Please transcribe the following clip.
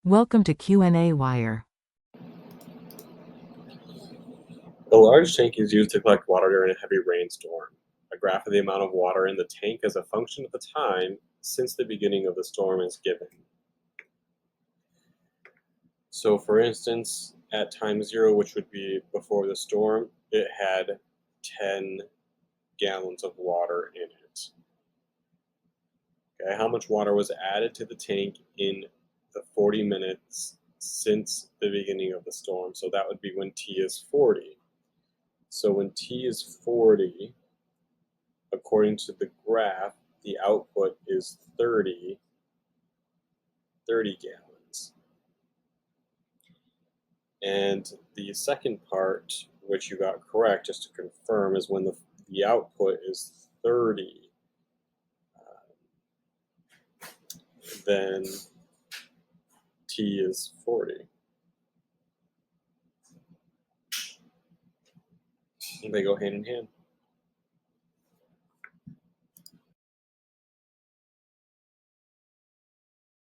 Welcome to qnawire. A large tank is used to collect water during a heavy rainstorm. A graph of the amount of water in the tank as a function of the time since the beginning of the storm is given. So for instance, at time 0, which would be before the storm, it had 10 gallons of water in it. Okay, how much water was added to the tank in the 40 minutes since the beginning of the storm? So that would be when T is 40. So when T is 40, according to the graph, the output is 30 gallons. And the second part, which you got correct, just to confirm, is when the output is 30, then T is 40. And they go hand in hand.